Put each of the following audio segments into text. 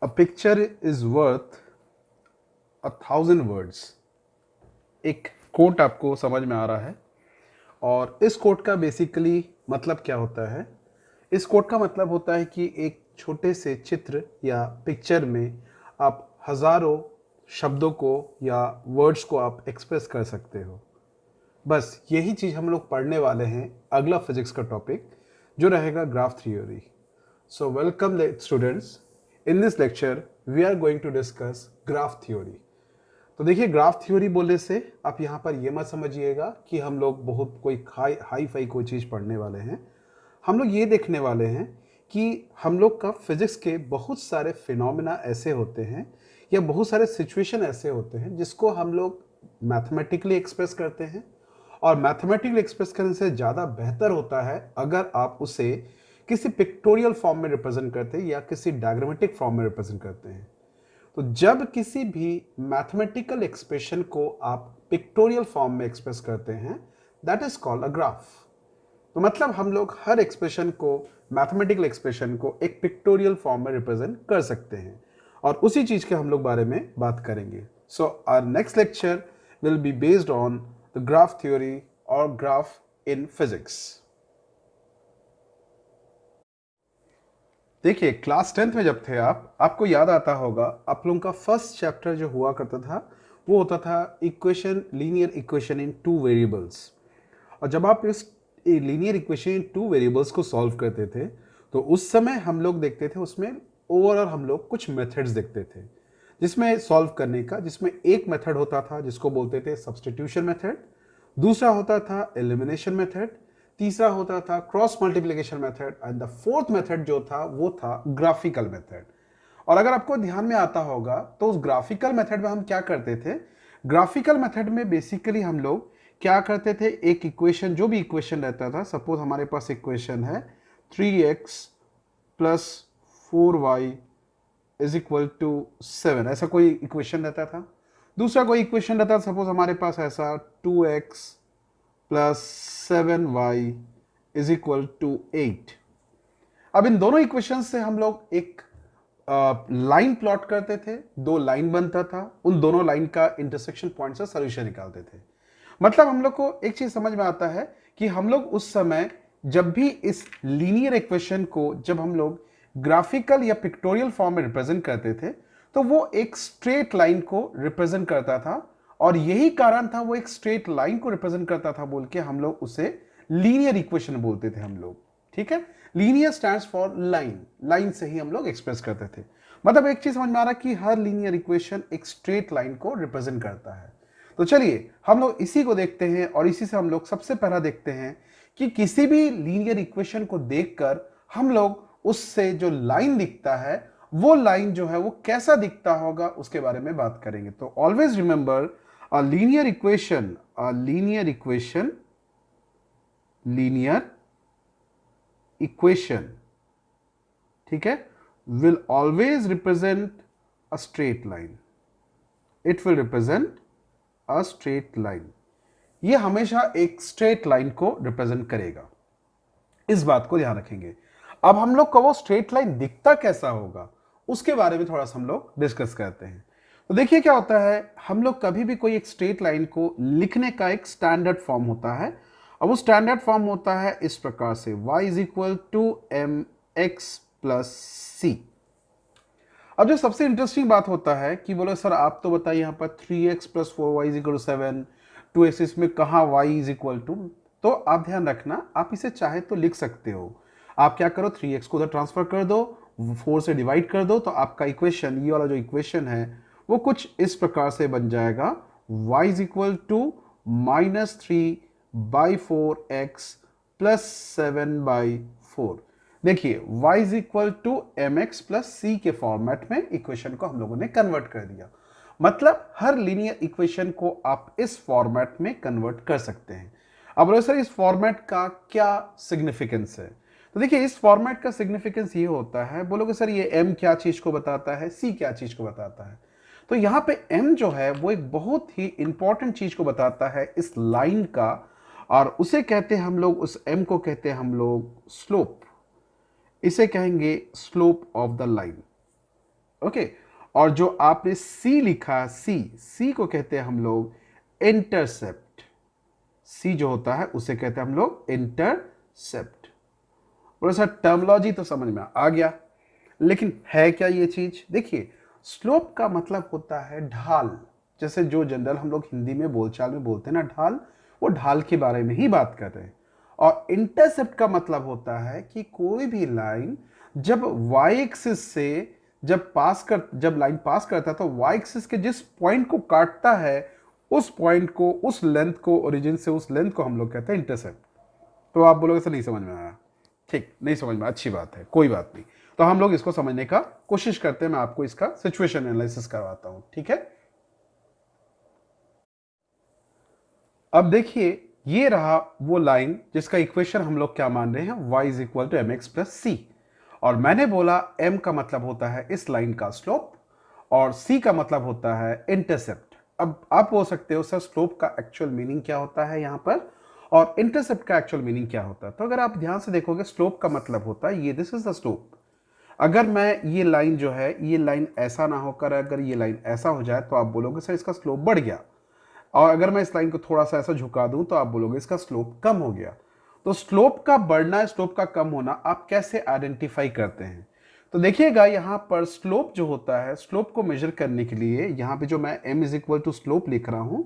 A picture is worth 1,000 words। एक coat आपको समझ में आ रहा है और इस कोट का बेसिकली मतलब क्या होता है? इस कोट का मतलब होता है कि एक छोटे से चित्र या पिक्चर में आप हजारों शब्दों को या वर्ड्स को आप एक्सप्रेस कर सकते हो। बस यही चीज़ हम लोग पढ़ने वाले हैं अगला फिजिक्स का टॉपिक जो रहेगा graph theory. So welcome students. In this lecture we are going to discuss graph theory. तो देखिए ग्राफ थ्योरी बोलने से आप यहाँ पर ये मत समझिएगा कि हम लोग बहुत कोई हाई फाई कोई चीज़ पढ़ने वाले हैं। हम लोग ये देखने वाले हैं कि हम लोग का फिजिक्स के बहुत सारे फिनोमेना ऐसे होते हैं या बहुत सारे सिचुएशन ऐसे होते हैं जिसको हम लोग मैथमेटिकली एक्सप्रेस करते हैं और मैथमेटिकली एक्सप्रेस करने से ज़्यादा बेहतर होता है अगर आप उसे किसी पिक्टोरियल फॉर्म में रिप्रेजेंट करते हैं या किसी डायग्रामेटिक फॉर्म में रिप्रेजेंट करते हैं। तो जब किसी भी मैथमेटिकल एक्सप्रेशन को आप पिक्टोरियल फॉर्म में एक्सप्रेस करते हैं that is called a graph. तो मतलब हम लोग हर एक्सप्रेशन को मैथमेटिकल एक्सप्रेशन को एक पिक्टोरियल फॉर्म में रिप्रेजेंट कर सकते हैं और उसी चीज के हम लोग बारे में बात करेंगे। So our next lecture will be based on the graph theory और ग्राफ इन फिजिक्स। देखिए क्लास 10th में जब थे आपको याद आता होगा आप लोगों का फर्स्ट चैप्टर जो हुआ करता था वो होता था equation, linear equation in two variables. और जब आप इस linear equation in two variables को सॉल्व करते थे तो उस समय हम लोग देखते थे उसमें ओवरऑल हम लोग कुछ मेथड्स देखते थे जिसमें सॉल्व करने का, जिसमें एक मेथड होता था जिसको बोलते थे सब्स्टिट्यूशन मेथड, दूसरा होता था एलिमिनेशन मेथड, तीसरा होता था cross multiplication method and the fourth method जो था वो था ग्राफिकल मेथड। और अगर आपको ध्यान में आता होगा तो उस ग्राफिकल मेथड में हम क्या करते थे? ग्राफिकल मेथड में बेसिकली हम लोग क्या करते थे, एक इक्वेशन, जो भी इक्वेशन रहता था, सपोज हमारे पास इक्वेशन है 3x plus 4y is equal to 7, ऐसा कोई इक्वेशन रहता था। दूसरा कोई इक्वेशन रहता था, सपोज हमारे पास ऐसा 2x plus 7y is equal to 8। अब इन दोनों इक्वेशन से हम लोग एक लाइन प्लॉट करते थे, दो लाइन बनता था, उन दोनों लाइन का इंटरसेक्शन पॉइंट से सोल्यूशन निकालते थे। मतलब हम लोग को एक चीज समझ में आता है कि हम लोग उस समय जब भी इस लीनियर इक्वेशन को जब हम लोग ग्राफिकल या पिक्टोरियल फॉर्म में रिप्रेजेंट करते थे तो वो एक स्ट्रेट लाइन को रिप्रेजेंट करता था और यही कारण था वो एक स्ट्रेट लाइन को रिप्रेजेंट करता था बोल के हम लोग उसे लीनियर इक्वेशन बोलते थे हम लोग। ठीक है, linear stands for line, line से ही हम लोग एक्सप्रेस करते थे। मतलब एक चीज समझ में आ रहा कि हर लीनियर इक्वेशन एक स्ट्रेट लाइन को रिप्रेजेंट करता है। तो चलिए हम लोग इसी को देखते हैं और इसी से हम लोग सबसे पहला देखते हैं कि किसी भी लीनियर इक्वेशन को देखकर हम लोग उससे जो लाइन दिखता है वो लाइन जो है वो कैसा दिखता होगा उसके बारे में बात करेंगे। तो always remember a linear equation, linear equation, ठीक है, will always represent a straight line. It will represent a straight line. ये हमेशा एक स्ट्रेट लाइन को रिप्रेजेंट करेगा, इस बात को ध्यान रखेंगे। अब हम लोग का वो स्ट्रेट लाइन दिखता कैसा होगा उसके बारे में थोड़ा सा हम लोग डिस्कस करते हैं। तो देखिए क्या होता है, हम लोग कभी भी कोई एक स्ट्रेट लाइन को लिखने का एक स्टैंडर्ड फॉर्म होता है और वो स्टैंडर्ड फॉर्म होता है इस प्रकार से y is equal to M x plus c. अब जो सबसे इंटरेस्टिंग बात होता है कि बोलो सर आप तो बताइए यहाँ पर 3x plus 4y is equal to 7, 2x, इसमें कहाँ y इज इक्वल टू। तो आप ध्यान रखना, आप इसे चाहे तो लिख सकते हो। आप क्या करो, 3x को उधर ट्रांसफर कर दो, 4 से डिवाइड कर दो, तो आपका इक्वेशन, ये वाला जो इक्वेशन है वो कुछ इस प्रकार से बन जाएगा y is equal to -3/4x plus 7/4। देखिए y is equal to M x plus c के फॉर्मेट में इक्वेशन को हम लोगों ने कन्वर्ट कर दिया। मतलब हर लीनियर इक्वेशन को आप इस फॉर्मेट में कन्वर्ट कर सकते हैं। अब बोलो सर इस फॉर्मेट का क्या सिग्निफिकेंस है? तो देखिए इस फॉर्मेट का सिग्निफिकेंस ये होता है, बोलोगे सर ये m क्या चीज को बताता है, c क्या चीज को बताता है। तो यहां पे m जो है वो एक बहुत ही इंपॉर्टेंट चीज को बताता है इस लाइन का, और उसे कहते हैं हम लोग, उस m को कहते हैं हम लोग स्लोप। इसे कहेंगे slope of the line. Okay. और जो आपने सी लिखा, सी को कहते हैं हम लोग इंटरसेप्ट। सी जो होता है उसे कहते हैं हम लोग इंटरसेप्ट। थोड़ा सा टर्मोलॉजी तो समझ में आ गया, लेकिन है क्या ये चीज? देखिए, स्लोप का मतलब होता है ढाल। जैसे जो जनरल हम लोग हिंदी में बोलचाल में बोलते हैं ना ढाल, वो ढाल के बारे में ही बात कर रहे हैं। और इंटरसेप्ट का मतलब होता है कि कोई भी लाइन जब वाई एक्सिस से जब लाइन पास करता है तो वाई एक्सिस के जिस पॉइंट को काटता है उस पॉइंट को, उस लेंथ को, ओरिजिन से उस लेंथ को हम लोग कहते हैं इंटरसेप्ट। तो आप बोलोगे सर नहीं समझ में आया। ठीक, नहीं समझ में, अच्छी बात है, कोई बात नहीं। तो हम लोग इसको समझने का कोशिश करते हैं, मैं आपको इसका सिचुएशन एनालिसिस करवाता हूं, ठीक है। अब देखिए, ये रहा वो लाइन जिसका इक्वेशन हम लोग क्या मान रहे हैं, y is equal to M x plus c. और मैंने बोला m का मतलब होता है इस लाइन का स्लोप और c का मतलब होता है इंटरसेप्ट। अब आप बोल सकते हो सर स्लोप का एक्चुअल मीनिंग क्या होता है यहां पर, और इंटरसेप्ट का एक्चुअल मीनिंग क्या होता है। तो अगर आप ध्यान से देखोगे, स्लोप का मतलब होता है ये, दिस इज द स्लोप। अगर मैं ये लाइन जो है, ये लाइन ऐसा ना होकर अगर ये लाइन ऐसा हो जाए तो आप बोलोगे सर इसका स्लोप बढ़ गया। और अगर मैं इस लाइन को थोड़ा सा ऐसा झुका दूं तो आप बोलोगे इसका स्लोप कम हो गया। तो स्लोप का बढ़ना, स्लोप का कम होना आप कैसे आइडेंटिफाई करते हैं? तो देखिएगा यहां पर स्लोप जो होता है, स्लोप को मेजर करने के लिए यहां पे जो मैं m is equal to slope लिख रहा हूं,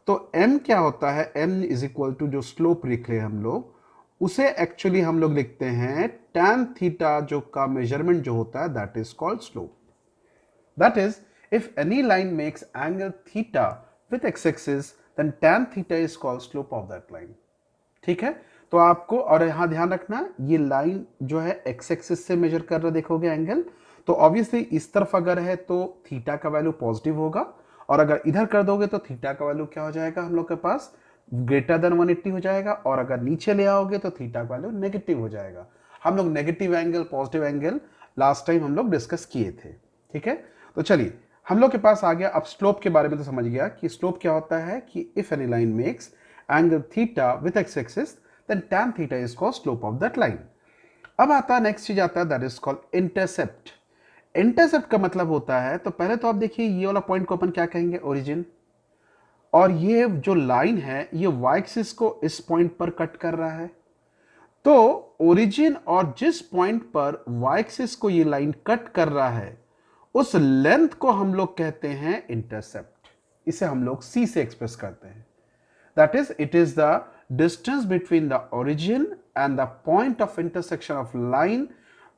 तो m क्या होता है, m इज इक्वल टू जो स्लोप लिख रहे हैं हम लोग, उसे एक्चुअली हम लोग लिखते हैं tan थीटा जो का मेजरमेंट जो होता है, that is called slope. That is, if any line makes angle theta with x-axis, then tan theta is called slope of that line. ठीक है। तो आपको और यहां ध्यान रखना, ये लाइन जो है x एक्सिस से मेजर कर रहा देखोगे एंगल, तो ऑब्वियसली इस तरफ अगर है तो थीटा का वैल्यू पॉजिटिव होगा, और अगर इधर कर दोगे तो थीटा का वैल्यू क्या हो जाएगा हम लोग के पास, ग्रेटर देन 180 हो जाएगा, और अगर नीचे ले आओगे तो थीटा का वैल्यू नेगेटिव हो जाएगा। हम लोग negative angle positive angle last time हम लोग डिस्कस किए थे, ठीक है। तो चलिए हम लोग के पास आ गया, अब स्लोप के बारे में तो समझ गया कि स्लोप क्या होता है, कि if any line makes angle theta with X axis then tan theta is called slope of that line. अब आता है नेक्स्ट चीज आता है, that is called intercept. Intercept का मतलब होता है, तो पहले तो आप देखिए ये वाला पॉइंट को अपन क्या कहेंगे, ओरिजिन। और ये जो लाइन है ये वाई एक्सिस को इस पॉइंट पर कट कर रहा है। तो ओरिजिन और जिस पॉइंट पर वाई एक्सिस को ये लाइन कट कर रहा है उस लेंथ को हम लोग कहते हैं इंटरसेप्ट। इसे हम लोग c से एक्सप्रेस करते हैं। That is, it is the distance between the origin and the point of intersection of line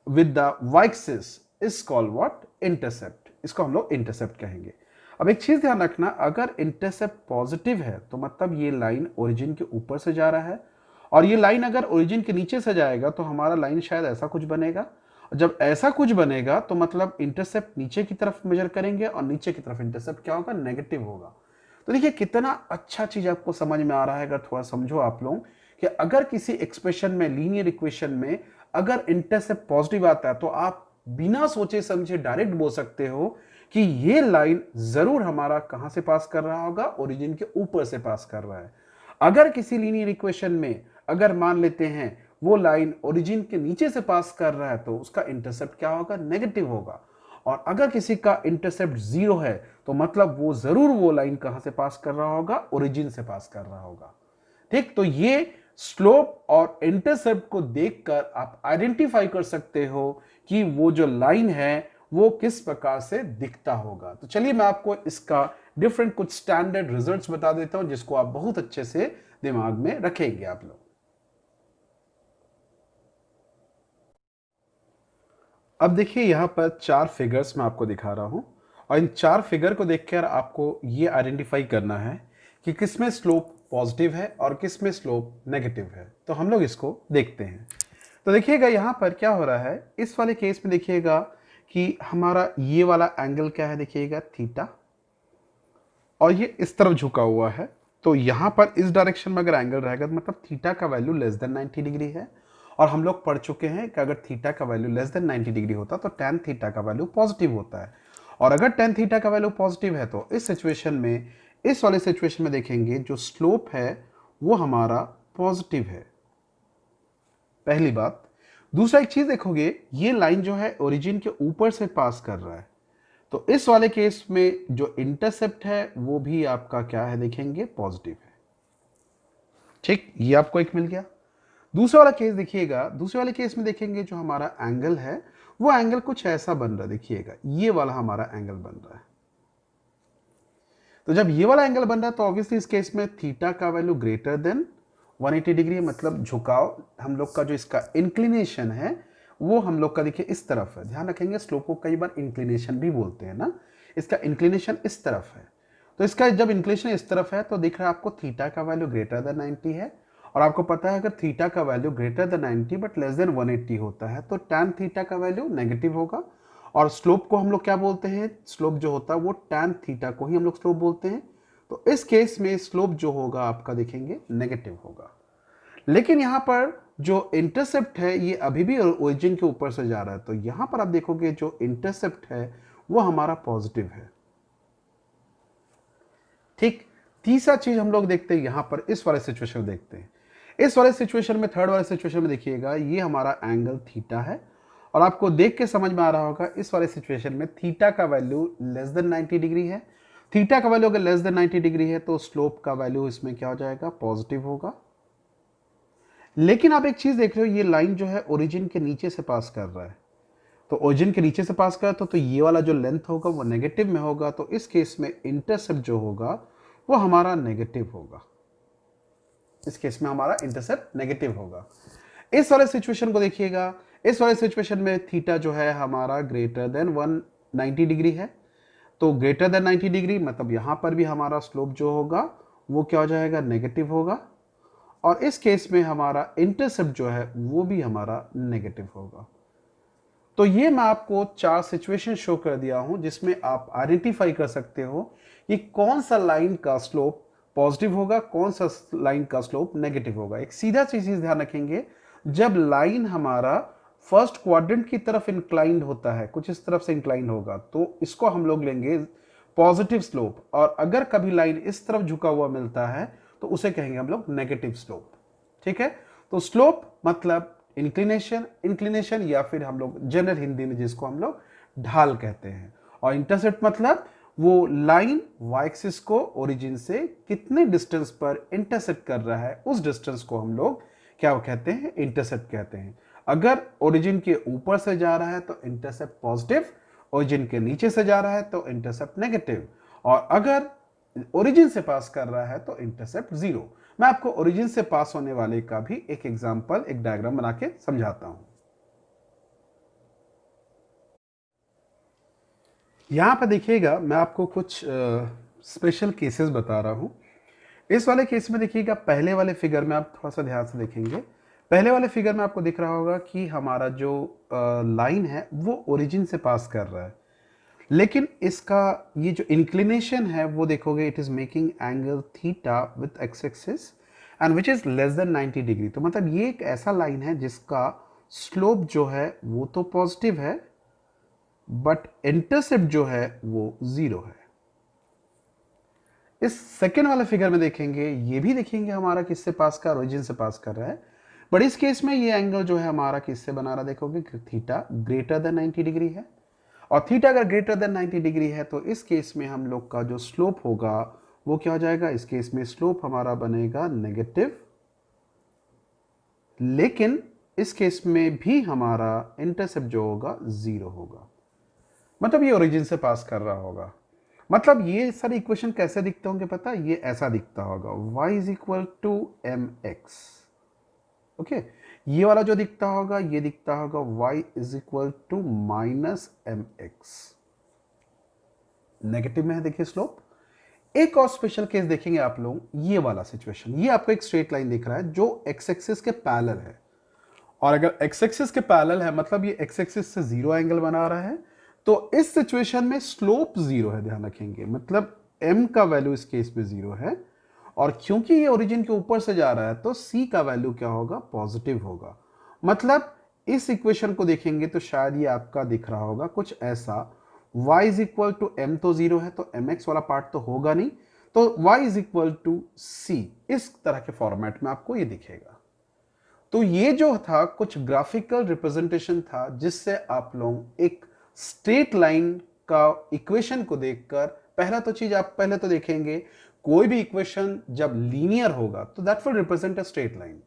with the Y axis is called what, intercept. इसको हम लोग इंटरसेप्ट कहेंगे। अब एक चीज ध्यान रखना, अगर इंटरसेप्ट पॉजिटिव है तो मतलब ये लाइन ओरिजिन के ऊपर से जा रहा है, और ये लाइन अगर ओरिजिन के नीचे से जाएगा तो हमारा लाइन शायद ऐसा कुछ बनेगा। जब ऐसा कुछ बनेगा तो मतलब इंटरसेप्ट नीचे की तरफ मेजर करेंगे, और नीचे की तरफ इंटरसेप्ट क्या होगा, नेगेटिव होगा। तो देखिए कितना अच्छा चीज आपको समझ में आ रहा है। अगर थोड़ा समझो आप लोग कि अगर किसी एक्सप्रेशन में, लीनियर इक्वेशन में अगर इंटरसेप्ट पॉजिटिव आता है तो आप बिना सोचे समझे डायरेक्ट बोल सकते हो कि ये लाइन जरूर हमारा कहां से पास कर रहा होगा, ओरिजिन के ऊपर से पास कर रहा है। अगर किसी लीनियर इक्वेशन में अगर मान लेते हैं वो लाइन ओरिजिन के नीचे से पास कर रहा है तो उसका इंटरसेप्ट क्या होगा, नेगेटिव होगा। और अगर किसी का इंटरसेप्ट 0 है तो मतलब वो जरूर वो लाइन कहां से पास कर रहा होगा, ओरिजिन से पास कर रहा होगा। ठीक, तो ये स्लोप और इंटरसेप्ट को देखकर आप आइडेंटिफाई कर सकते हो कि वो जो लाइन है वो किस प्रकार से दिखता होगा। तो चलिए मैं आपको इसका डिफरेंट कुछ स्टैंडर्ड रिजल्ट्स बता देता हूं जिसको आप बहुत अच्छे से दिमाग में रखेंगे आप लोग। अब देखिए यहां पर 4 फिगर्स मैं आपको दिखा रहा हूं, और इन 4 फिगर को देखकर आपको ये आइडेंटिफाई करना है कि किसमें स्लोप पॉजिटिव है और किसमें स्लोप नेगेटिव है। तो हम लोग इसको देखते हैं। तो देखिएगा यहां पर क्या हो रहा है, इस वाले केस में देखिएगा कि हमारा ये वाला एंगल क्या है, देखिएगा थीटा, और ये इस तरफ झुका हुआ है। तो यहां पर इस डायरेक्शन में अगर एंगल रहेगा तो मतलब थीटा का वैल्यू लेस देन 90 डिग्री है। और हम लोग पढ़ चुके हैं कि अगर थीटा का वैल्यू लेस देन 90 डिग्री होता तो tan थीटा का वैल्यू पॉजिटिव होता है। और अगर tan थीटा का वैल्यू पॉजिटिव है तो इस सिचुएशन में, इस वाले सिचुएशन में देखेंगे जो स्लोप है वो हमारा पॉजिटिव है, पहली बात। दूसरा एक चीज देखोगे, ये लाइन जो है ओरिजिन के ऊपर से पास कर रहा है, तो इस वाले केस में जो इंटरसेप्ट है वो भी आपका क्या है देखेंगे, पॉजिटिव है। ठीक, ये आपको एक मिल गया। दूसरा वाला केस देखिएगा, दूसरे वाले केस में देखेंगे जो हमारा एंगल है वो एंगल कुछ ऐसा बन रहा है, देखिएगा ये वाला हमारा एंगल बन रहा है। तो जब ये वाला एंगल बन रहा है तो ऑब्वियसली इस केस में थीटा का वैल्यू ग्रेटर देन 180 डिग्री, मतलब झुकाव हम लोग का जो इसका इंक्लिनेशन है वो हम लोग का देखिए इस तरफ है। ध्यान रखेंगे स्लोप को कई बार इंक्लिनेशन भी बोलते हैं ना, इसका इंक्लिनेशन इस तरफ है। तो इसका जब इंक्लिनेशन इस तरफ है तो दिख रहा है आपको थीटा का वैल्यू ग्रेटर देन 90 है। और आपको पता है अगर थीटा का value greater than 90 but less than 180 होता है तो tan थीटा का वैल्यू नेगेटिव होगा। और स्लोप को हम लोग क्या बोलते हैं, स्लोप जो होता है वो tan थीटा को ही हम लोग स्लोप बोलते हैं। तो इस केस में स्लोप जो होगा आपका देखेंगे नेगेटिव होगा। लेकिन यहां पर जो इंटरसेप्ट है ये अभी भी ओरिजिन के ऊपर से जा रहा है, तो यहां पर आप देखोगे जो इंटरसेप्ट है वो हमारा पॉजिटिव है। ठीक, तीसरा चीज हम लोग देखते हैं यहां पर, इस वाले सिचुएशन में देखते हैं। इस वाले सिचुएशन में, थर्ड वाले सिचुएशन में देखिएगा ये हमारा एंगल थीटा है। और आपको देख के समझ में आ रहा होगा इस वाले सिचुएशन में थीटा का वैल्यू लेस देन 90 डिग्री है। थीटा का वैल्यू अगर लेस देन 90 डिग्री है तो स्लोप का वैल्यू इसमें क्या हो जाएगा, पॉजिटिव होगा। लेकिन आप एक चीज देख रहे हो, ये लाइन जो है ओरिजिन के नीचे से पास कर रहा है। तो ओरिजिन के नीचे से पास कर तो ये वाला जो लेंथ होगा वो नेगेटिव में होगा। तो इस केस में इंटरसेप्ट जो होगा वो हमारा नेगेटिव होगा। इस केस में हमारा इंटरसेप्ट नेगेटिव होगा। इस वाले सिचुएशन को देखिएगा, इस वाले सिचुएशन में थीटा जो है हमारा ग्रेटर देन 190 डिग्री है। तो ग्रेटर देन 90 डिग्री मतलब यहां पर भी हमारा स्लोप जो होगा वो क्या हो जाएगा, नेगेटिव होगा। और इस केस में हमारा इंटरसेप्ट जो है वो भी हमारा नेगेटिव होगा। तो ये मैं आपको 4 सिचुएशन शो कर दिया हूं जिसमें आप आइडेंटिफाई कर सकते हो कि कौन सा लाइन का स्लोप पॉजिटिव होगा, कौन सा लाइन का स्लोप नेगेटिव होगा। एक सीधा चीज ध्यान रखेंगे, जब लाइन हमारा फर्स्ट क्वाड्रेंट की तरफ इंक्लाइंड होता है, कुछ इस तरफ से इंक्लाइंड होगा, तो इसको हम लोग लेंगे पॉजिटिव स्लोप। और अगर कभी लाइन इस तरफ झुका हुआ मिलता है तो उसे कहेंगे हम लोग नेगेटिव स्लोप। ठीक है, तो स्लोप मतलब इंक्लिनेशन, इंक्लिनेशन या फिर हम लोग जनरल हिंदी में जिसको हम लोग ढाल कहते हैं। और इंटरसेप्ट मतलब वो लाइन वाई एक्सिस को ओरिजिन से कितने डिस्टेंस पर इंटरसेप्ट कर रहा है, उस डिस्टेंस को हम लोग क्या कहते हैं, इंटरसेप्ट कहते हैं। अगर ओरिजिन के ऊपर से जा रहा है तो इंटरसेप्ट पॉजिटिव, ओरिजिन के नीचे से जा रहा है तो इंटरसेप्ट नेगेटिव, और अगर ओरिजिन से पास कर रहा है तो इंटरसेप्ट जीरो। मैं आपको ओरिजिन से पास होने वाले का भी एक एग्जांपल, एक डायग्राम बना के समझाता हूं। यहां पर देखिएगा मैं आपको कुछ स्पेशल केसेस बता रहा हूं। इस वाले केस में देखिएगा, पहले वाले फिगर में आप थोड़ा सा ध्यान से देखेंगे। पहले वाले फिगर में आपको दिख रहा होगा कि हमारा जो लाइन है वो ओरिजिन से पास कर रहा है, लेकिन इसका ये जो इंक्लिनेशन है वो देखोगे it is making angle theta with x axis and which is less than 90 degree. तो मतलब ये एक ऐसा लाइन है जिसका स्लोप जो है वो तो पॉजिटिव है बट इंटरसेप्ट जो है वो जीरो है। इस सेकेंड वाले फिगर में देखेंगे, ये भी देखेंगे हमारा किससे पास कर, ओरिजिन से पास कर रहा है, बट इस केस में ये एंगल जो है हमारा किससे बना रहा, देखोगे थीटा ग्रेटर देन 90 डिग्री है। और थीटा अगर ग्रेटर देन 90 डिग्री है तो इस केस में हम लोग का जो स्लोप होगा वो क्या हो जाएगा, इस केस में स्लोप हमारा बनेगा नेगेटिव, लेकिन इस केस में भी हमारा इंटरसेप्ट जो होगा जीरो होगा। मतलब ये ओरिजिन से पास कर रहा होगा। मतलब ये सारे इक्वेशन कैसे दिखते होंगे पता है, ये ऐसा दिखता होगा y is equal to M X. Okay, ये वाला जो दिखता होगा ये दिखता होगा y is equal to minus M X. Negative में है देखिए स्लोप। एक और स्पेशल केस देखेंगे आप लोग, ये वाला सिचुएशन, ये आपको एक स्ट्रेट लाइन दिख रहा है जो एक्स एक्सिस के पैरेलल है। और अगर एक्स एक्सिस के पैरेलल है मतलब ये एक्स एक्सिस से जीरो एंगल बना रहा है, तो इस सिचुएशन में स्लोप जीरो है, ध्यान रखेंगे। मतलब m का वैल्यू इस केस में जीरो है, और क्योंकि ये ओरिजिन के ऊपर से जा रहा है तो c का वैल्यू क्या होगा, पॉजिटिव होगा। मतलब इस इक्वेशन को देखेंगे तो शायद ये आपका दिख रहा होगा कुछ ऐसा, y is equal to M तो जीरो है तो mx वाला पार्ट तो होगा नहीं, तो y is equal to c, इस तरह के फॉर्मेट में आपको ये दिखेगा। तो ये जो था कुछ ग्राफिकल रिप्रेजेंटेशन था जिससे आप लोग एक स्ट्रेट लाइन का इक्वेशन को देखकर पहला तो चीज आप पहले तो देखेंगे, कोई भी इक्वेशन जब लीनियर होगा तो that will represent a straight line.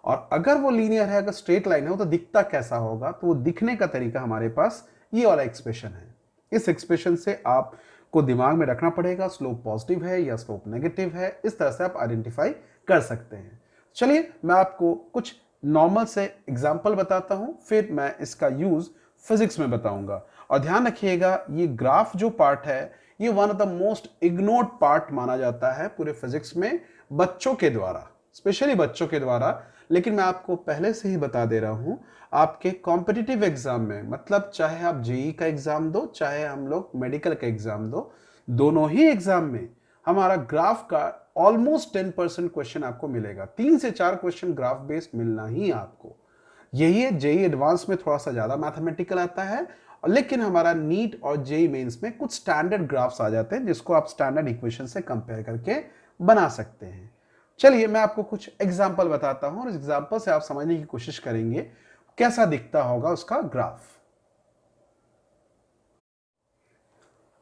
और अगर वो लीनियर है, अगर स्ट्रेट लाइन है, तो दिखता कैसा होगा, तो वो दिखने का तरीका हमारे पास ये वाला एक्सप्रेशन है। इस एक्सप्रेशन से आपको दिमाग में रखना पड़ेगा स्लोप पॉजिटिव है या स्लोप नेगेटिव है, इस तरह से आप आइडेंटिफाई कर सकते हैं। चलिए मैं आपको कुछ नॉर्मल से एग्जाम्पल बताता हूं, फिर मैं इसका यूज फिजिक्स में बताऊंगा। और ध्यान रखिएगा, ये ग्राफ जो पार्ट है ये one of the most ignored part माना जाता है पूरे फिजिक्स में बच्चों के द्वारा, स्पेशली बच्चों के द्वारा। लेकिन मैं आपको पहले से ही बता दे रहा हूं, आपके कॉम्पिटिटिव एग्जाम में, मतलब चाहे आप जेई का एग्जाम दो, चाहे हम लोग मेडिकल का एग्जाम दो, दोनों ही एग्जाम में हमारा ग्राफ का ऑलमोस्ट 10% क्वेश्चन आपको मिलेगा। 3 से 4 क्वेश्चन ग्राफ बेस्ड मिलना ही आपको। यही है, जेई एडवांस में थोड़ा सा ज्यादा मैथमेटिकल आता है, लेकिन हमारा नीट और जेई मेंस में कुछ स्टैंडर्ड ग्राफ्स आ जाते हैं जिसको आप स्टैंडर्ड इक्वेशन से कंपेयर करके बना सकते हैं। चलिए मैं आपको कुछ एग्जाम्पल बताता हूं और इस एग्जाम्पल से आप समझने की कोशिश करेंगे कैसा दिखता होगा उसका ग्राफ।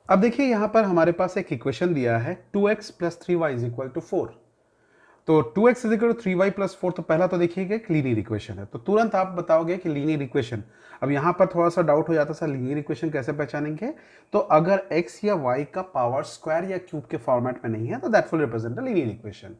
अब देखिए यहां पर हमारे पास एक इक्वेशन दिया है 2x + 3y = 4। तो 2x = 3y + 4, तो पहला तो देखिएगा एक लीनियर इक्वेशन है, तो तुरंत आप बताओगे कि लीनियर इक्वेशन। अब यहां पर थोड़ा सा डाउट हो जाता है, सर लीनियर इक्वेशन कैसे पहचानेंगे? तो अगर x या y का पावर स्क्वायर या क्यूब के फॉर्मेट में नहीं है तो that will represent a linear equation.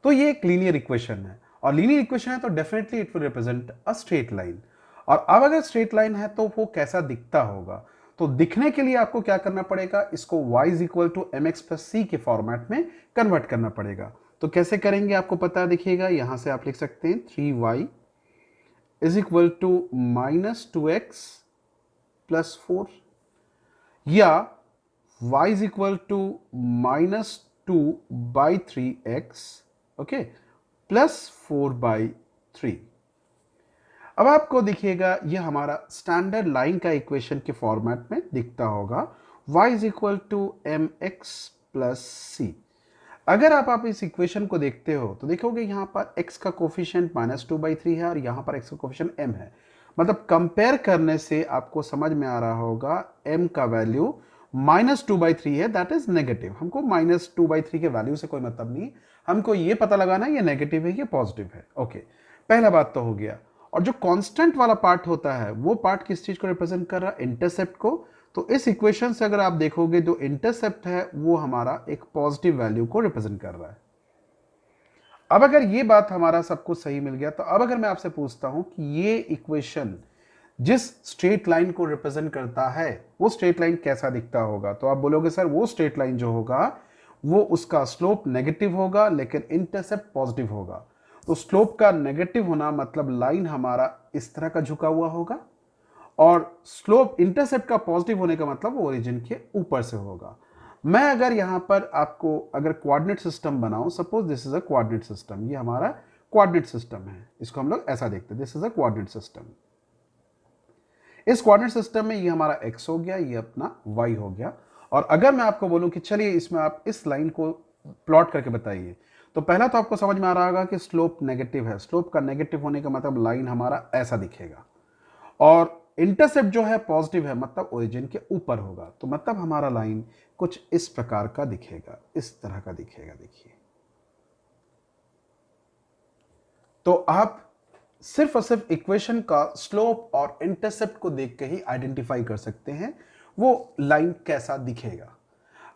तो ये एक लीनियर इक्वेशन है, और लीनियर इक्वेशन है तो definitely it will represent a straight line. और अब अगर स्ट्रेट लाइन है तो वो कैसा दिखता होगा? तो दिखने के लिए आपको क्या करना पड़ेगा, इसको y = mx + c के फॉर्मेट में कन्वर्ट करना पड़ेगा। तो कैसे करेंगे आपको पता, देखिएगा यहां से आप लिख सकते हैं 3y = -2x + 4, या y = -2/3x, ओके, +4/3। अब आपको दिखिएगा ये हमारा स्टैंडर्ड लाइन का इक्वेशन के फॉर्मेट में दिखता होगा, y = mx + c। अगर आप इस इक्वेशन को देखते हो तो देखोगे यहाँ पर x का कोफिशिएंट -2/3 है और यहाँ पर x का कोफिशिएंट m है। मतलब कंपेयर करने से आपको समझ में आ रहा होगा m का वैल्यू -2/3 है, दैट इज नेगेटिव। हमको -2/3 के वैल्यू से कोई मतलब नहीं, हमको ये पता लगाना है ये नेगेटिव है ये पॉजिटिव है। ओके, पहला बात तो हो गया। और जो कांस्टेंट वाला पार्ट होता है वो पार्ट किस चीज को रिप्रेजेंट कर रहा है? इंटरसेप्ट को। तो इस इक्वेशन से अगर आप देखोगे जो इंटरसेप्ट है वो हमारा एक पॉजिटिव वैल्यू को रिप्रेजेंट कर रहा है। अब अगर ये बात हमारा सबको सही मिल गया, तो अब अगर मैं आपसे पूछता हूं कि ये इक्वेशन जिस स्ट्रेट लाइन को रिप्रेजेंट करता है वो स्ट्रेट लाइन कैसा दिखता होगा, तो आप बोलोगे सर वो स्ट्रेट लाइन जो होगा वो उसका स्लोप नेगेटिव होगा लेकिन इंटरसेप्ट पॉजिटिव होगा। तो स्लोप का नेगेटिव होना मतलब लाइन हमारा इस तरह का झुका हुआ होगा, और स्लोप इंटरसेप्ट का पॉजिटिव होने का मतलब वो ओरिजिन के ऊपर से होगा। मैं अगर यहां पर आपको अगर कोऑर्डिनेट सिस्टम बनाऊं, suppose this is a coordinate system, ये हमारा कोऑर्डिनेट सिस्टम है, इसको हम लोग ऐसा देखते हैं, this is a coordinate system. इस कोऑर्डिनेट सिस्टम में ये हमारा x हो गया, ये अपना y हो गया। और अगर मैं आपको बोलूं कि चलिए इसमें आप इस लाइन को प्लॉट करके बताइए, तो पहला तो आपको समझ में आ रहा होगा कि स्लोप नेगेटिव है। स्लोप का नेगेटिव होने का मतलब लाइन हमारा ऐसा दिखेगा, और इंटरसेप्ट जो है पॉजिटिव है मतलब ओरिजिन के ऊपर होगा। तो मतलब हमारा लाइन कुछ इस प्रकार का दिखेगा, इस तरह का दिखेगा। देखिए, तो आप सिर्फ और सिर्फ इक्वेशन का स्लोप और इंटरसेप्ट को देख के ही आइडेंटिफाई कर सकते हैं वो लाइन कैसा दिखेगा।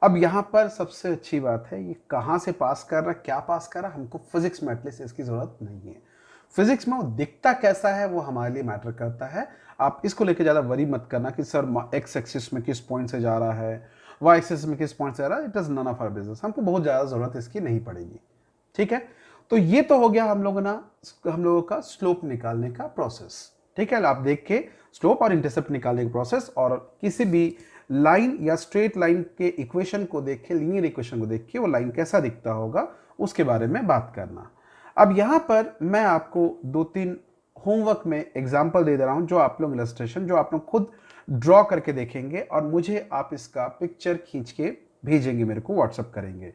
अब यहां पर सबसे अच्छी बात है, ये कहां से पास कर रहा, क्या पास कर रहा, हमको फिजिक्स में एटलीस्ट इसकी जरूरत नहीं है। फिजिक्स में वो दिखता कैसा है वो हमारे लिए मैटर करता है। आप इसको लेके ज्यादा वरी मत करना कि सर एक्स एक्सिस में किस पॉइंट से जा रहा है, वाई एक्सिस में किस पॉइंट से जा रहा है, it is none of our business, हमको बहुत ज्यादा जरूरत इसकी नहीं पड़ेगी। ठीक है, तो ये तो हो गया हम लोगों का स्लोप निकालने का प्रोसेस। ठीक है, आप देख के स्लोप और इंटरसेप्ट निकालने का प्रोसेस, और किसी भी लाइन या स्ट्रेट लाइन के इक्वेशन को देख के, लीनियर इक्वेशन को देख के वो लाइन कैसा दिखता होगा उसके बारे में बात करना। अब यहां पर मैं आपको 2-3 होमवर्क में एग्जाम्पल दे रहा हूं, जो आप लोग इलस्ट्रेशन जो आप लोग खुद ड्रॉ करके देखेंगे और मुझे आप इसका पिक्चर खींच के भेजेंगे, मेरे को व्हाट्सअप करेंगे।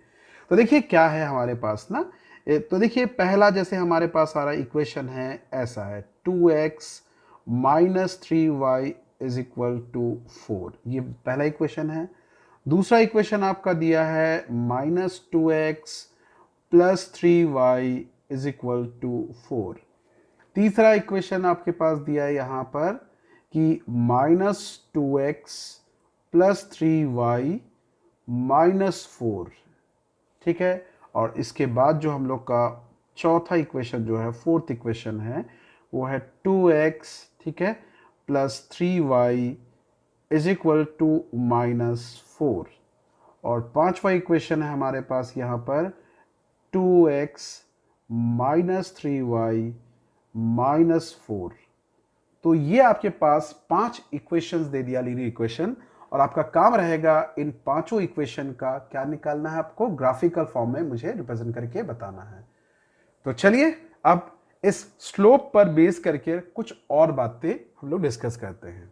तो देखिए क्या है हमारे पास ना, तो देखिए पहला जैसे हमारे पास सारा इक्वेशन है ऐसा है 2x - 3y is equal to 4, ये पहला इक्वेशन है। दूसरा इक्वेशन आपका दिया है -2x plus 3y is equal to 4। तीसरा इक्वेशन आपके पास दिया है यहाँ पर कि -2x प्लस 3y -4, ठीक है। और इसके बाद जो हम लोग का चौथा इक्वेशन जो है, फोर्थ इक्वेशन है, वो है 2x, ठीक है, plus 3y is equal to -4। और पांचवा इक्वेशन है हमारे पास यहाँ पर 2x माइनस 3y -4। तो ये आपके पास 5 इक्वेशंस दे दिया, लीनियर इक्वेशन। और आपका काम रहेगा इन पांचों इक्वेशन का क्या निकालना है, आपको ग्राफिकल फॉर्म में मुझे रिप्रेजेंट करके बताना है। तो चलिए अब इस स्लोप पर बेस करके कुछ और बातें हम लोग डिस्कस करते हैं।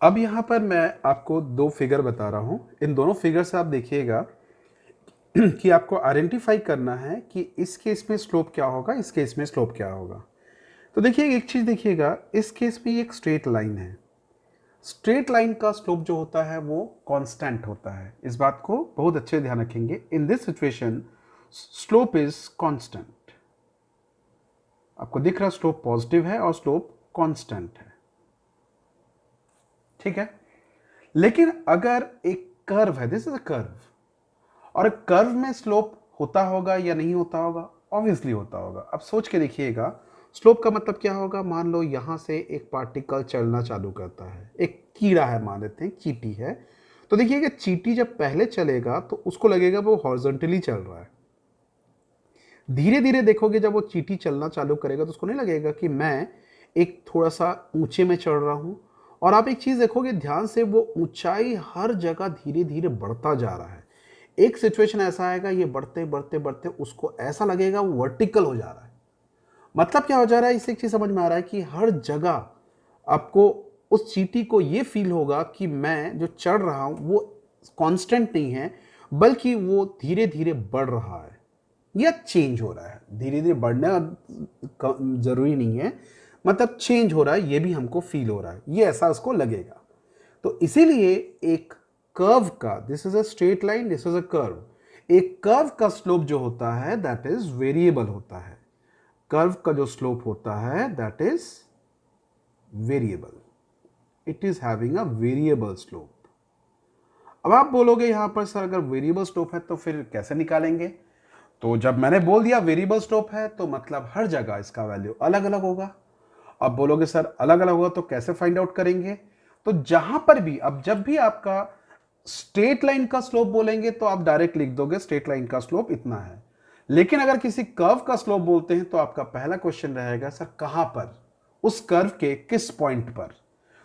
अब यहां पर मैं आपको दो फिगर बता रहा हूं। इन दोनों फिगर से आप देखिएगा कि आपको आइडेंटिफाई करना है कि इस केस में स्लोप क्या होगा, इस केस में स्लोप क्या होगा। तो देखिए एक चीज देखिएगा, इस केस में एक स्ट्रेट लाइन है। स्ट्रेट लाइन का स्लोप जो होता है वो कांस्टेंट होता है। इस बात को बहुत अच्छे ध्यान रखेंगे। In this situation slope is constant. आपको दिख रहा स्लोप पॉजिटिव है और स्लोप कांस्टेंट है, ठीक है। लेकिन अगर एक कर्व है, दिस इज अ कर्व, और कर्व में स्लोप होता होगा या नहीं होता होगा, ऑब्वियसली होता होगा। अब सोच के देखिएगा, स्लोप का मतलब क्या होगा। मान लो यहां से एक पार्टिकल चलना चालू करता है, एक कीड़ा है, मान लेते हैं चींटी है। तो देखिएगा चींटी जब पहले चलेगा तो उसको लगेगा वो हॉरिजॉन्टली चल रहा है। धीरे धीरे देखोगे जब वो चींटी चलना चालू करेगा तो उसको नहीं लगेगा कि मैं एक थोड़ा सा ऊंचे में चढ़ रहा हूं। और आप एक चीज देखोगे ध्यान से, वो ऊंचाई हर जगह धीरे धीरे बढ़ता जा रहा है। एक सिचुएशन ऐसा आएगा, ये बढ़ते बढ़ते बढ़ते उसको ऐसा लगेगा वो वर्टिकल हो जा रहा है। मतलब क्या हो जा रहा है, इससे एक चीज समझ में आ रहा है कि हर जगह आपको उस चींटी को ये फील होगा कि मैं जो चढ़ रहा हूं वो कांस्टेंट नहीं है, बल्कि वो धीरे धीरे बढ़ रहा है या चेंज हो रहा है। धीरे धीरे बढ़ना जरूरी नहीं है, मतलब चेंज हो रहा है, ये भी हमको फील हो रहा है, ये ऐसा उसको लगेगा। तो इसीलिए एक कर्व का, this is a straight line, this is a curve, एक कर्व का स्लोप जो होता है दैट इज वेरिएबल होता है। कर्व का जो स्लोप होता है that is variable, it is having a variable slope. अब आप बोलोगे यहां पर सर अगर वेरिएबल स्लोप है तो फिर कैसे निकालेंगे। तो जब मैंने बोल दिया वेरिएबल स्लोप है तो मतलब हर जगह इसका वैल्यू अलग अलग होगा। अब बोलोगे सर अलग अलग होगा तो कैसे फाइंड आउट करेंगे। तो जहां पर भी, अब जब भी आपका स्ट्रेट लाइन का स्लोप बोलेंगे तो आप डायरेक्ट लिख दोगे स्ट्रेट लाइन का स्लोप इतना है। लेकिन अगर किसी कर्व का स्लोप बोलते हैं तो आपका पहला क्वेश्चन रहेगा सर कहां पर, उस कर्व के किस पॉइंट पर।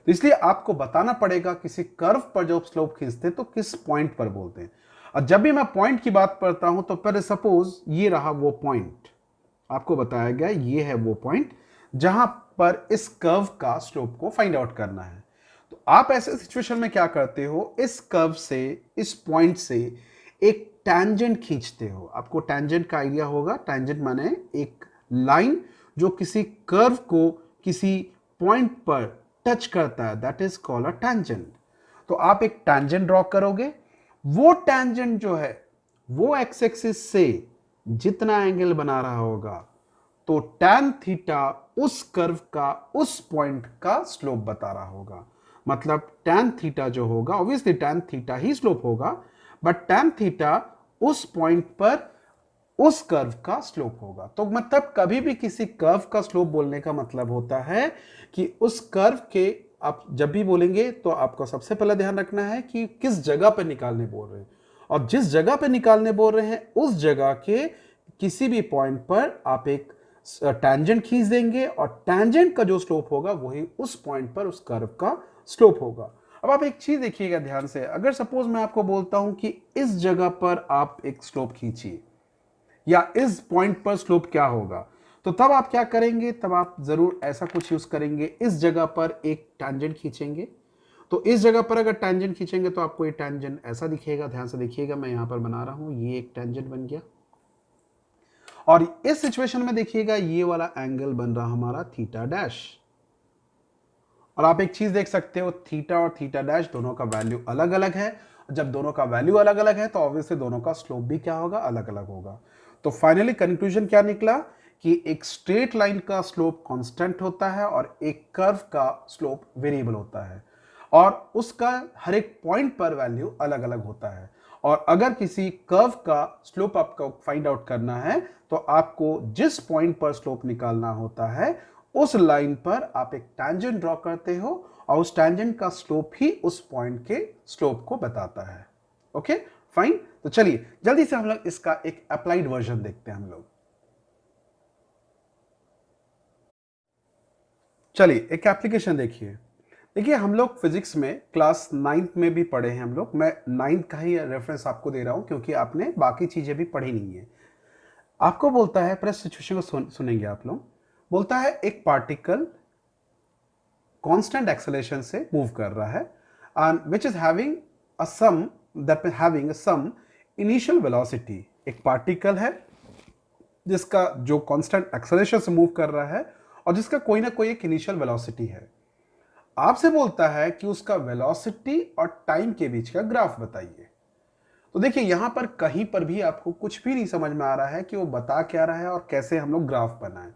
तो इसलिए आपको बताना पड़ेगा किसी कर्व पर जब स्लोप खींचते हैं तो किस पॉइंट पर बोलते हैं। और जब भी मैं पॉइंट की बात करता हूं तो पहले सपोज ये रहा वो पॉइंट, आपको बताया गया ये है वो पॉइंट जहां पर इस कर्व का स्लोप को फाइंड आउट करना है। तो आप ऐसे सिचुएशन में क्या करते हो, इस कर्व से, इस पॉइंट से एक टैंजेंट खींचते हो। आपको टैंजेंट का आइडिया होगा, टैंजेंट माने एक लाइन जो किसी कर्व को किसी पॉइंट पर टच करता है, that is called a tangent. तो आप एक टैंजेंट ड्रॉ करोगे, वो टैंजेंट जो है वो एक्स एक्सिस से जितना एंगल बना रहा होगा तो टैन थीटा उस कर्व का, उस पॉइंट का स्लोप बता रहा होगा। मतलब टैन थीटा जो होगा, ऑब्वियसली टैन थीटा ही स्लोप होगा, बट टैन थीटा उस पॉइंट पर उस कर्व का स्लोप होगा। तो मतलब कभी भी किसी कर्व का स्लोप बोलने का मतलब होता है कि उस कर्व के, आप जब भी बोलेंगे तो आपको सबसे पहले ध्यान रखना है कि किस जगह पर निकालने बोल रहे हैं, और जिस जगह पर निकालने बोल रहे हैं उस जगह के किसी भी पॉइंट पर आप एक टैंजेंट खींच देंगे, और टैंजेंट का जो स्लोप होगा वही उस पॉइंट पर उस कर्व का स्लोप होगा। अब आप एक चीज देखिएगा ध्यान से, अगर सपोज मैं आपको बोलता हूं कि इस जगह पर आप एक स्लोप खींचिए या इस पॉइंट पर स्लोप क्या होगा, तो तब आप क्या करेंगे, तब आप जरूर ऐसा कुछ यूज करेंगे, इस जगह पर एक टैंजेंट खींचेंगे। तो इस जगह पर अगर टैंजेंट खींचेंगे तो आपको ये टैंजेंट ऐसा दिखेगा, ध्यान से देखिएगा, मैं यहां पर बना रहा हूं, ये एक टैंजेंट बन गया। और इस सिचुएशन में देखिएगा ये वाला एंगल बन रहा हमारा थीटा डैश। और आप एक चीज देख सकते हो, थीटा और थीटा डैश दोनों का वैल्यू अलग अलग है। जब दोनों का वैल्यू अलग अलग है तो ऑब्वियसली दोनों का स्लोप भी क्या होगा, अलग अलग होगा। तो फाइनली कंक्लूजन क्या निकला कि एक स्ट्रेट लाइन का स्लोप कांस्टेंट होता है और एक कर्व का स्लोप वेरिएबल होता है, और उसका हर एक पॉइंट पर वैल्यू अलग अलग होता है। और अगर किसी कर्व का स्लोप आपको फाइंड आउट करना है तो आपको जिस पॉइंट पर स्लोप निकालना होता है उस लाइन पर आप एक टैंजेंट ड्रॉ करते हो, और उस टैंजेंट का स्लोप ही उस पॉइंट के स्लोप को बताता है। Okay fine. तो चलिए जल्दी से हम लोग इसका एक अप्लाइड वर्जन देखते हैं हम लोग। चलिए एक एप्लीकेशन देखिए। देखिए हम लोग फिजिक्स में क्लास 9th में भी पढ़े हैं हम लोग। मैं 9th का ही रेफरेंस आपको दे रहा हूं क्योंकि आपने बाकी चीजें भी पढ़ी नहीं है। आपको बोलता है, प्रेस सिचुएशन को सुनेंगे आप लोग। बोलता है एक पार्टिकल कांस्टेंट एक्सेलरेशन से मूव कर रहा है and which is having a some that having some initial velocity. एक पार्टिकल है जिसका जो कांस्टेंट एक्सेलरेशन से मूव कर रहा है और जिसका कोई ना कोई एक इनिशियल वेलोसिटी है। आपसे बोलता है कि उसका वेलोसिटी और टाइम के बीच का ग्राफ बताइए। तो देखिए यहां पर कहीं पर भी आपको कुछ भी नहीं समझ में आ रहा है कि वो बता क्या रहा है और कैसे हम लोग ग्राफ बनाएं।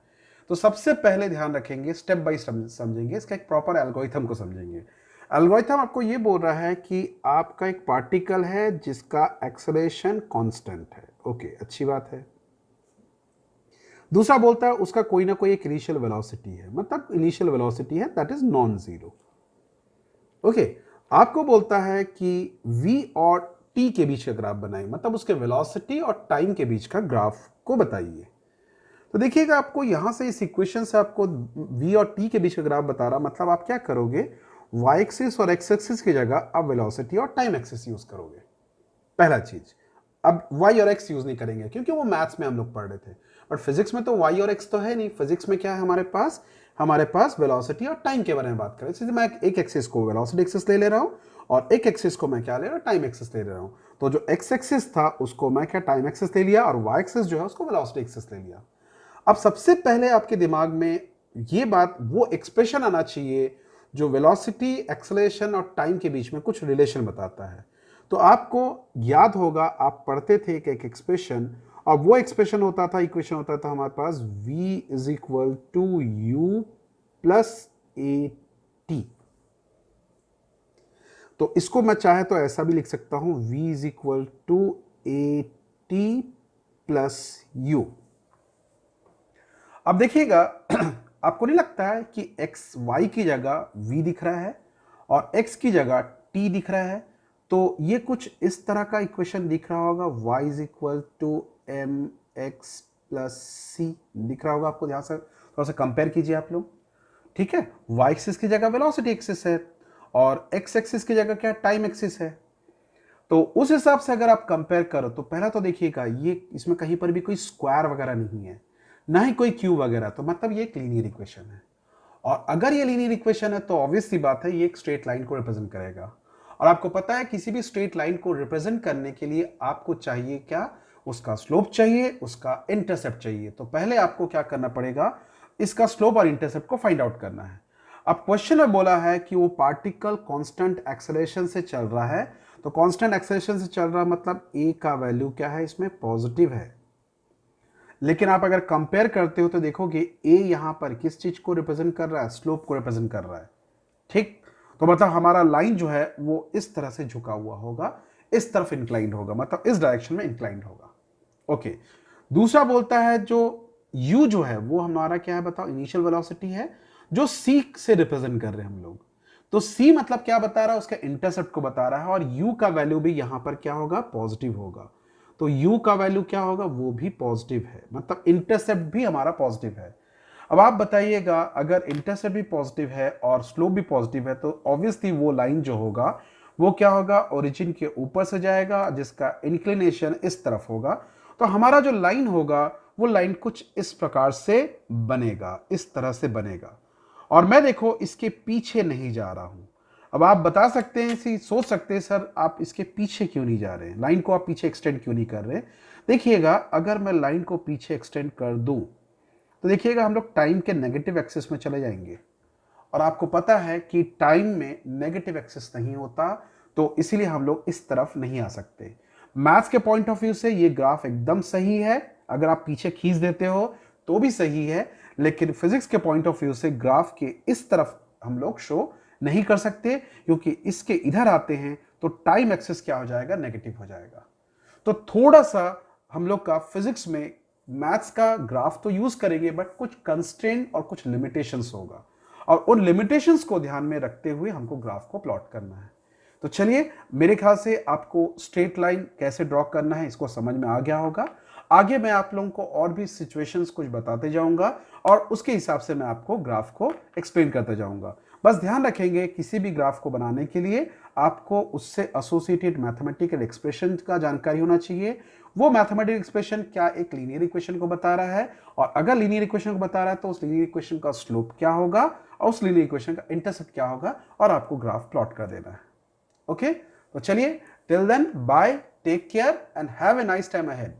तो सबसे पहले ध्यान रखेंगे, स्टेप बाय समझेंगे, इसका एक प्रॉपर एल्गोरिथम को समझेंगे। एल्गोरिथम आपको ये बोल रहा है कि आपका एक पार्टिकल है जिसका एक्सेलरेशन कांस्टेंट है। ओके, अच्छी बात है। दूसरा बोलता है उसका कोई ना कोई एक इनिशियल वेलोसिटी है, मतलब इनिशियल वेलोसिटी है that is non zero. Okay, आपको बोलता है कि v और t के बीच का ग्राफ बनाइए, मतलब उसके वेलोसिटी और टाइम के बीच का ग्राफ को बताइए। तो देखिएगा आपको यहां से इस इक्वेशन से आपको v और t के बीच का ग्राफ बता रहा, मतलब आप क्या करोगे, y एक्सिस और x एक्सिस की जगह आप वेलोसिटी और टाइम एक्सिस यूज करोगे। पहला चीज। अब y और x यूज नहीं करेंगे क्योंकि वो मैथ्स में हम लोग पढ़ रहे थे, बट फिजिक्स में तो y और x तो है नहीं। फिजिक्स में क्या है हमारे पास वेलोसिटी और टाइम के बारे में बात करें। इसलिए मैं एक एक्सिस को वेलोसिटी एक्सिस ले रहा हूं और एक एक्सिस को मैं क्या ले रहा हूं, टाइम एक्सिस ले रहा हूं। तो जो x एक्सिस था उसको मैं क्या टाइम एक्सिस ले लिया और y एक्सिस जो है उसको वेलोसिटी एक्सिस ले लिया। अब सबसे पहले आपके दिमाग में ये बात, वो एक्सप्रेशन आना चाहिए जो वेलोसिटी, एक्सेलरेशन और टाइम के बीच में कुछ रिलेशन बताता है। तो आपको याद होगा, आप पढ़ते थे कि एक एक्सप्रेशन, और वो एक्सप्रेशन होता था, इक्वेशन होता था हमारे पास v is equal to u plus a t. तो इसको मैं चाहे तो ऐसा भी लिख सकता हूं, v is equal to a t plus u. अब देखिएगा आपको नहीं लगता है कि x y की जगह v दिख रहा है और x की जगह t दिख रहा है? तो ये कुछ इस तरह का इक्वेशन दिख रहा होगा, y is equal to M x plus c दिख रहा होगा आपको। ध्यान से थोड़ा सा कंपेयर कीजिए आप लोग, ठीक है। y एक्सिस की जगह वेलोसिटी एक्सिस है और x एक्सिस की जगह क्या, टाइम एक्सिस है। तो उस हिसाब से अगर आप कंपेयर करो तो पहला तो देखिएगा ये इसमें कहीं पर भी कोई स्क्वायर वगैरह नहीं है, ना ही कोई क्यूब वगैरह, तो मतलब ये एक लीनियर इक्वेशन है। और अगर ये लीनियर इक्वेशन है तो ऑब्वियस सी बात है ये एक स्ट्रेट लाइन को रिप्रेजेंट करेगा। और आपको पता है किसी भी स्ट्रेट लाइन को रिप्रेजेंट करने के लिए आपको चाहिए क्या, उसका स्लोप चाहिए, उसका इंटरसेप्ट चाहिए। तो पहले आपको क्या करना पड़ेगा, इसका स्लोप और इंटरसेप्ट को फाइंड आउट करना है। अब क्वेश्चन में बोला है कि वो पार्टिकल कांस्टेंट एक्सेलरेशन से चल रहा है, तो कांस्टेंट एक्सेलरेशन से चल रहा मतलब a का वैल्यू क्या है, इसमें पॉजिटिव है। लेकिन आप अगर कंपेयर करते हो तो देखोगे a यहां पर किस चीज को रिप्रेजेंट कर रहा है, स्लोप को रिप्रेजेंट कर रहा है, ठीक। तो मतलब हमारा लाइन जो है वो इस तरह से झुका हुआ होगा, इस तरफ इंक्लाइंड होगा, मतलब इस डायरेक्शन में इंक्लाइंड होगा। ओके, दूसरा बोलता है जो u जो है वो हमारा क्या है बताओ, इनिशियल वेलोसिटी है जो c से रिप्रेजेंट कर रहे हैं हम लोग। तो c मतलब क्या बता रहा है, उसका इंटरसेप्ट को बता रहा है, और u का वैल्यू भी यहां पर क्या होगा, पॉजिटिव होगा। तो u का वैल्यू क्या होगा, वो भी पॉजिटिव है, मतलब इंटरसेप्ट भी हमारा पॉजिटिव है। अब आप बताइएगा अगर इंटरसेप्ट भी पॉजिटिव है और स्लोप भी पॉजिटिव है तो ऑब्वियसली वो लाइन जो होगा वो क्या होगा, ओरिजिन के ऊपर से जाएगा जिसका इंक्लिनेशन इस तरफ होगा। तो हमारा जो लाइन होगा वो लाइन कुछ इस प्रकार से बनेगा, इस तरह से बनेगा। और मैं देखो इसके पीछे नहीं जा रहा हूं। अब आप बता सकते हैं, सोच सकते हैं सर आप इसके पीछे क्यों नहीं जा रहे हैं, लाइन को आप पीछे एक्सटेंड क्यों नहीं कर रहे। देखिएगा अगर मैं लाइन को पीछे एक्सटेंड कर दूं तो देखिएगा हम लोग टाइम के नेगेटिव एक्सिस में चले जाएंगे, और आपको पता है कि टाइम में नेगेटिव एक्सिस नहीं होता, तो इसीलिए हम लोग इस तरफ नहीं आ सकते। मैथ्स के पॉइंट ऑफ व्यू से ये ग्राफ एकदम सही है, अगर आप पीछे खींच देते हो तो भी सही है, लेकिन फिजिक्स के पॉइंट ऑफ व्यू से ग्राफ के इस तरफ हम लोग शो नहीं कर सकते, क्योंकि इसके इधर आते हैं तो टाइम एक्सिस क्या हो जाएगा, नेगेटिव हो जाएगा। तो थोड़ा सा हम लोग का फिजिक्स में मैथ्स का ग्राफ तो यूज करेंगे, बट कुछ कंस्ट्रेंट और कुछ लिमिटेशंस होगा, और उन लिमिटेशंस को ध्यान में रखते हुए हमको ग्राफ को प्लॉट करना है। तो चलिए, मेरे ख्याल से आपको स्ट्रेट लाइन कैसे ड्रॉ करना है इसको समझ में आ गया होगा। आगे मैं आप लोगों को और भी सिचुएशंस कुछ बताते जाऊंगा, और उसके हिसाब से मैं आपको ग्राफ को एक्सप्लेन करते जाऊंगा। बस ध्यान रखेंगे, किसी भी ग्राफ को बनाने के लिए आपको उससे एसोसिएटेड मैथमेटिकल एक्सप्रेशन का जानकारी होना चाहिए। वो मैथमेटिकल एक्सप्रेशन क्या एक लीनियर इक्वेशन को बता रहा है, और अगर लीनियर इक्वेशन को बता रहा है तो उस लीनियर इक्वेशन का स्लोप क्या होगा और उस लीनियर इक्वेशन का इंटरसेप्ट क्या होगा, और आपको ग्राफ प्लॉट कर देना है। ओके, तो चलिए, till then bye, take care and have a nice time ahead.